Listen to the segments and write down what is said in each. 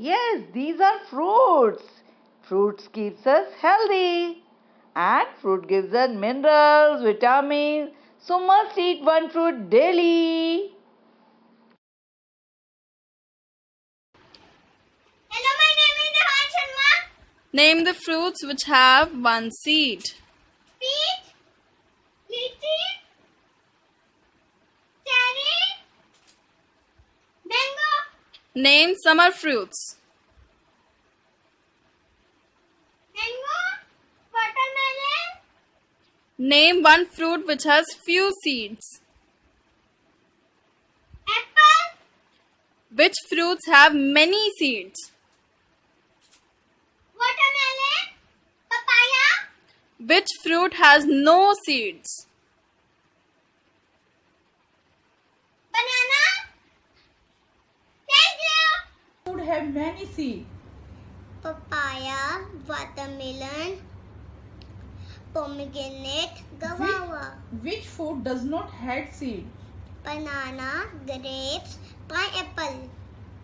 Yes, these are fruits. Fruits keeps us healthy. And fruit gives us minerals, vitamins. So must eat one fruit daily. Hello, my name is Rehan Sharma. Name the fruits which have one seed. Peach, lychee, cherry, mango, Name summer fruits. mango, watermelon, Name one fruit which has few seeds. apple, Which fruits have many seeds? watermelon, papaya, Which fruit has no seeds? banana. Thank you. Would have many seeds. Papaya, watermelon, pomegranate, guava, Which fruit does not have seed? banana, grapes, pineapple,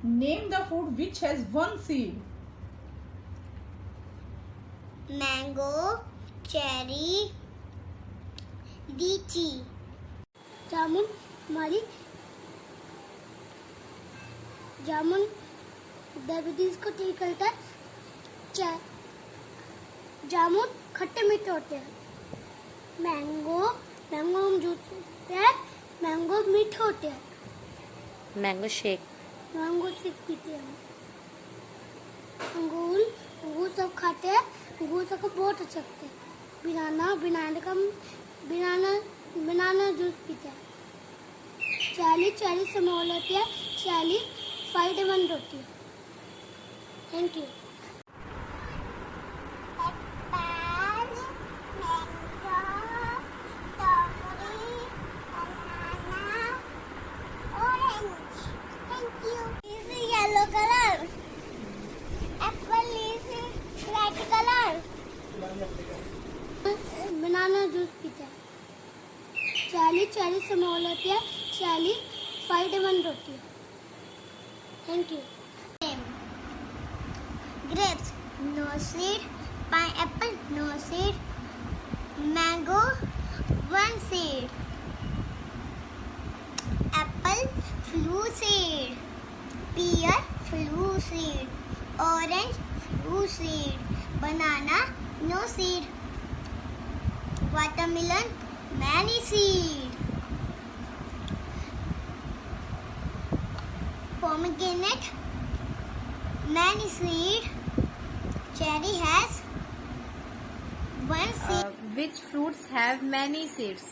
Name the fruit which has one seed. mango, cherry, lychee. जामुन हमारी जामुन diabetes को ठीक करता है। जामुन खट्टे मीठे होते हैं। Mango mango हम जूस पीते हैं। मैंगो मीठे होते हैं। मैंगो शेक मैंगो शेक पीते हैं। अंगूर अंगूर सब खाते हैं। अंगूर सबको बहुत अच्छा लगता है। बनाना जूस पीते हैं। चेरी स्मॉल होती है। चेरी फायदेमंद होती है। Thank you. Yellow color. Apple is red color. Banana juice पीते हैं। चेरी स्मॉल होती है। चेरी फायदेमंद होती है। Thank you. Grapes no seed. Pineapple no seed. Mango one seed. Apple flu seed. Pear flu seed. Orange flu seed. Banana no seed. Watermelon many seed. Pomegranate many seed. Cherry has one seed. which fruits have many seeds?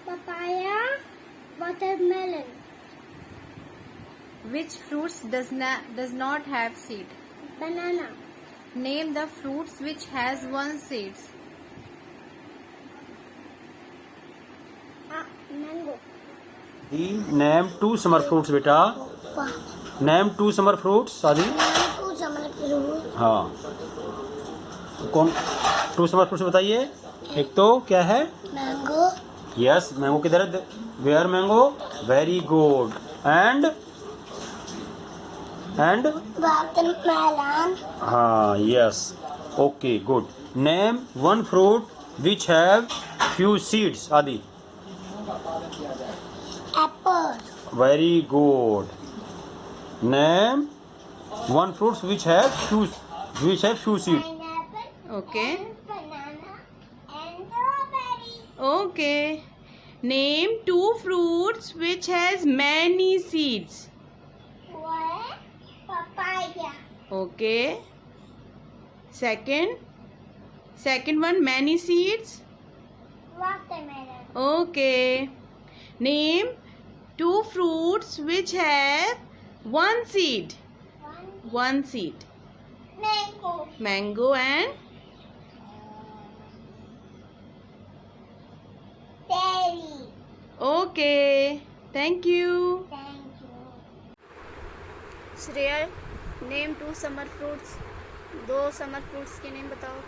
Papaya, watermelon, Which fruits does not have seed? banana, Name the fruits which has one seeds. mango. Name two summer fruits बेटा. Name two summer fruits आदि. Two summer fruit. हाँ. कौन two summer fruits बताइए. एक तो क्या है? Mango, Yes, mango किधर है? Where mango? Very good. And watermelon, हाँ, yes. Okay, good. Name one fruit which have few seeds आदि. apple, Very good. Name one fruits which have few seeds. pineapple, Okay. and banana, and strawberry. Okay. Name two fruits which has many seeds. One, papaya. Okay. Second one many seeds. Watermelon. Okay. Name two fruits which have one seed. One seed. Mango. Mango and Cherry. okay. Thank you. Thank you. Shreya, name two summer fruits. दो summer fruits के name बताओ.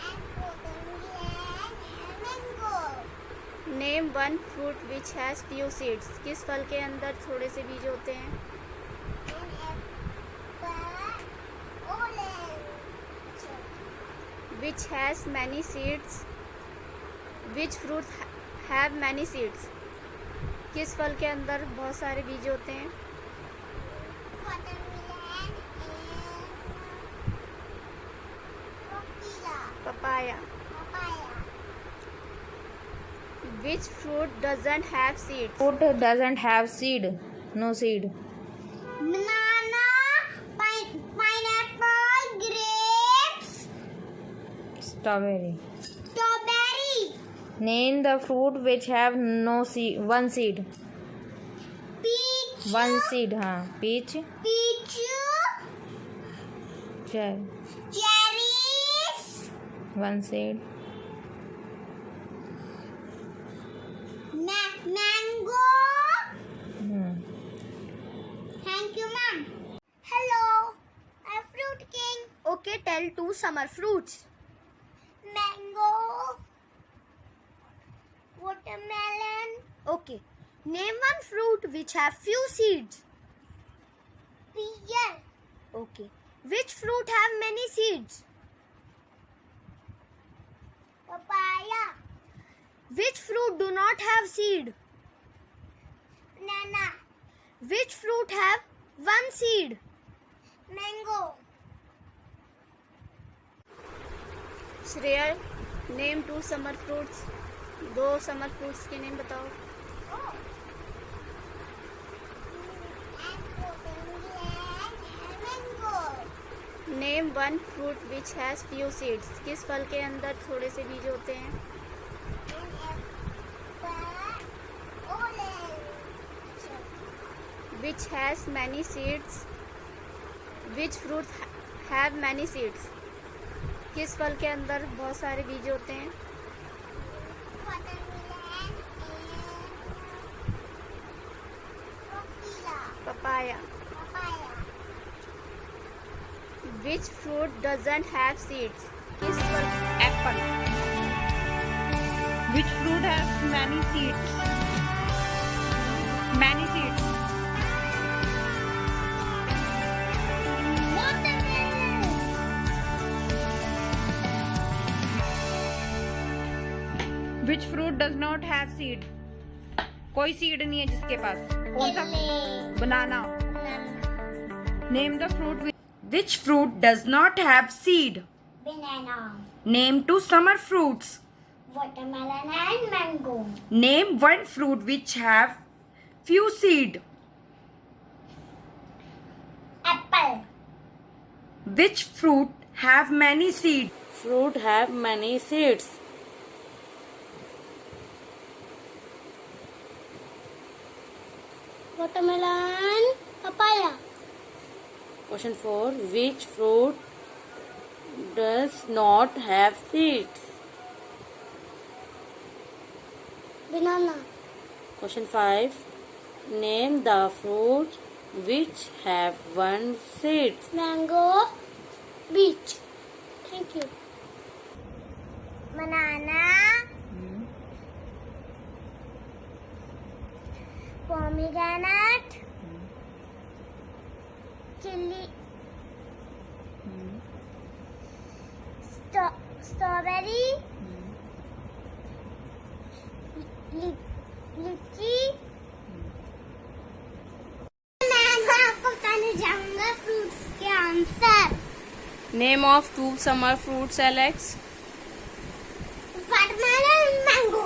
Apple, name one fruit which has few seeds. किस फल के अंदर थोड़े से बीज होते हैं? Which has many seeds? Which fruit have many seeds? किस फल के अंदर बहुत सारे बीज होते हैं? Papaya. Which fruit doesn't have seeds? Fruit doesn't have seed. No seed. Banana, pineapple, grapes, Strawberry. strawberry, Name the fruit which have no seed. One seed. peach, One seed. हाँ. Peach. peach, Cherry. cherries, One seed. mango. Thank you, ma'am. Hello, I'm Fruit King. Okay, tell two summer fruits. Mango, watermelon, Okay, name one fruit which have few seeds. pear, Okay, which fruit have many seeds? papaya, Which fruit do not have seed? banana, Which fruit have one seed? mango. Shreya, name two summer fruits. दो summer fruits के name बताओ. Name one fruit which has few seeds. किस फल के अंदर थोड़े से बीज होते हैं? Which has many seeds? Which fruit have many seeds? किस फल के अंदर बहुत सारे बीज होते हैं? Papaya. Which fruit doesn't have seeds? किस फल? Apple. Which fruit has many seeds? Many seeds. Which fruit does not have seed? कोई सीड नहीं है जिसके पास. कौन सा? Banana. Name the fruit which fruit does not have seed. Banana, Name two summer fruits. watermelon and mango. Name one fruit which have few seed. Apple, Which fruit have many seed? Fruit have many seeds. watermelon, papaya. Question 4. Which fruit does not have seeds? Banana, Question 5. Name the fruit which have one seed. mango, peach. Thank you. Banana, pomegranate, chili, strawberry, lychee. मैं आपको बताने जाऊंगा fruits के answer. Name of two summer fruits, Alex. Watermelon, mango.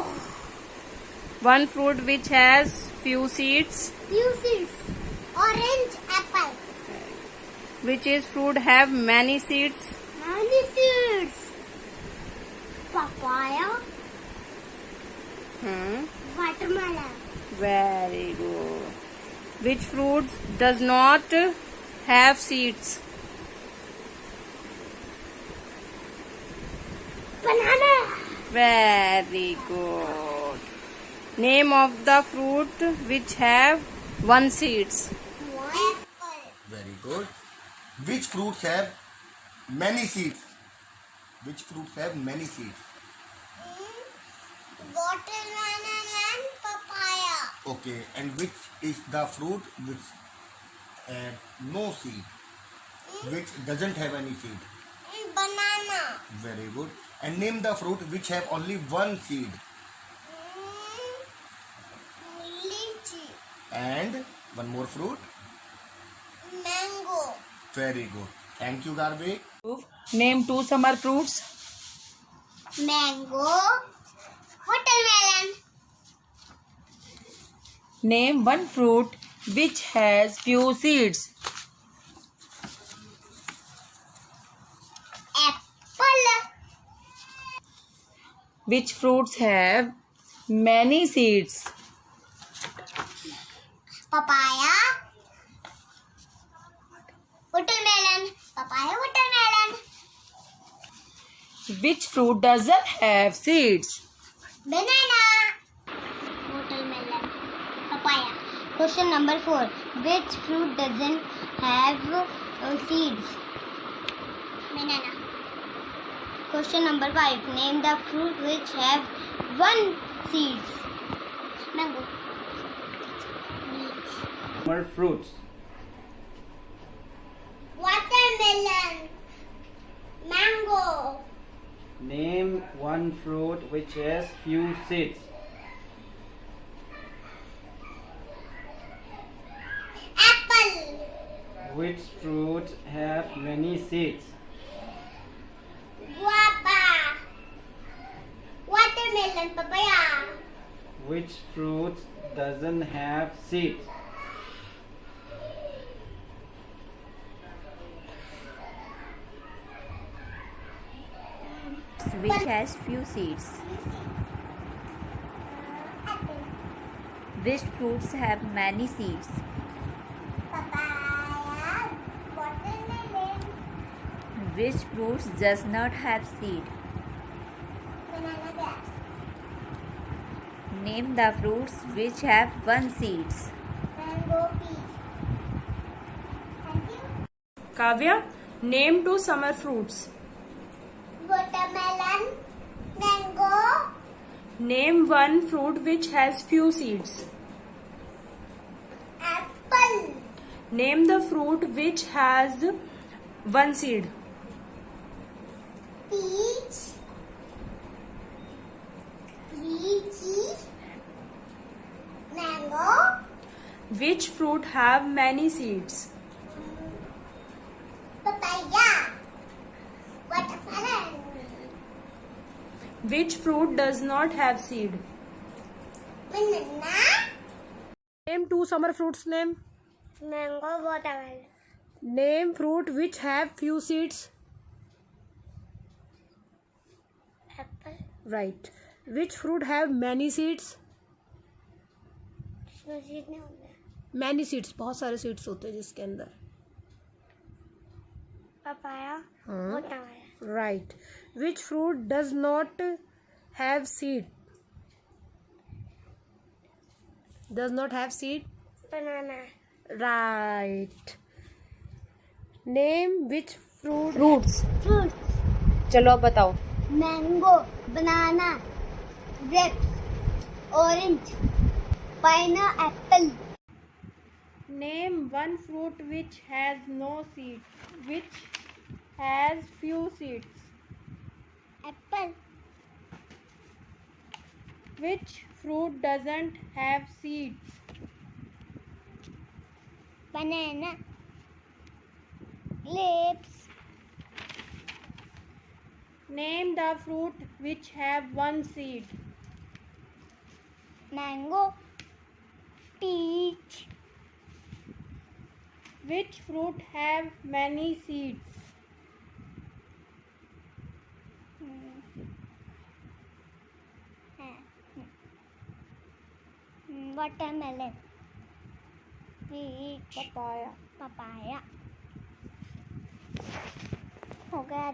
One fruit which has few seeds. Few seeds. Orange, apple. Which is fruit have many seeds? Many seeds. Papaya, watermelon. Very good. Which fruit does not have seeds? Banana. Very good. Name of the fruit which have one seeds. Apple. Very good. Which fruits have many seeds? Which fruits have many seeds? Watermelon and papaya. Okay, and which is the fruit which have no seed? Which doesn't have any seed? Banana. Very good. And name the fruit which have only one seed. Lychee. And one more fruit. Mango. Very good. Thank you, Garvik. Name 2 summer fruits. Mango. Watermelon. Name 1 fruit which has few seeds. Apple. Which fruits have many seeds? Papaya. Watermelon. Papaya. Watermelon. Which fruit doesn't have seeds? Banana. Watermelon. Papaya. Question number 4. Which fruit doesn't have seeds? Banana. Question number 5. Name the fruit which have one seeds. Mango. Summer fruits. Watermelon. Mango. Name 1 fruit which has few seeds. Apple. Which fruits have many seeds? Guava. Watermelon. Papaya. Which fruits doesn't have seeds? Which has few seeds. Apple. Which fruits have many seeds. Papaya. Watermelon. Which fruits does not have seed. Banana grass. Name the fruits which have one seeds. Mango. Peach. Thank you. Kavya, name 2 summer fruits. Watermelon. Mango. Name 1 fruit which has few seeds. Apple. Name the fruit which has one seed. Peach. Lychee. Mango. Which fruit have many seeds? Papaya. Watermelon. Which fruit does not have seed? Banana. Name 2 summer fruits name. Mango. Watermelon. Name fruit which have few seeds. Apple. Right. Which fruit have many seeds? इसमें seed नहीं होता. Many seeds. बहुत सारे seeds होते हैं जिसके अंदर. Papaya. Watermelon. Right. Which fruit does not have seed? Does not have seed? Banana. Right. Name which fruits. Fruits. चलो अब बताओ. Mango. Banana. Grapes. Orange. Pineapple. Name 1 fruit which has no seed. Which has few seeds. Apple. Which fruit doesn't have seeds? Banana. Grapes. Name the fruit which have one seed. Mango. Peach. Which fruit have many seeds? Watermelon. Peach. Papaya. हो गया.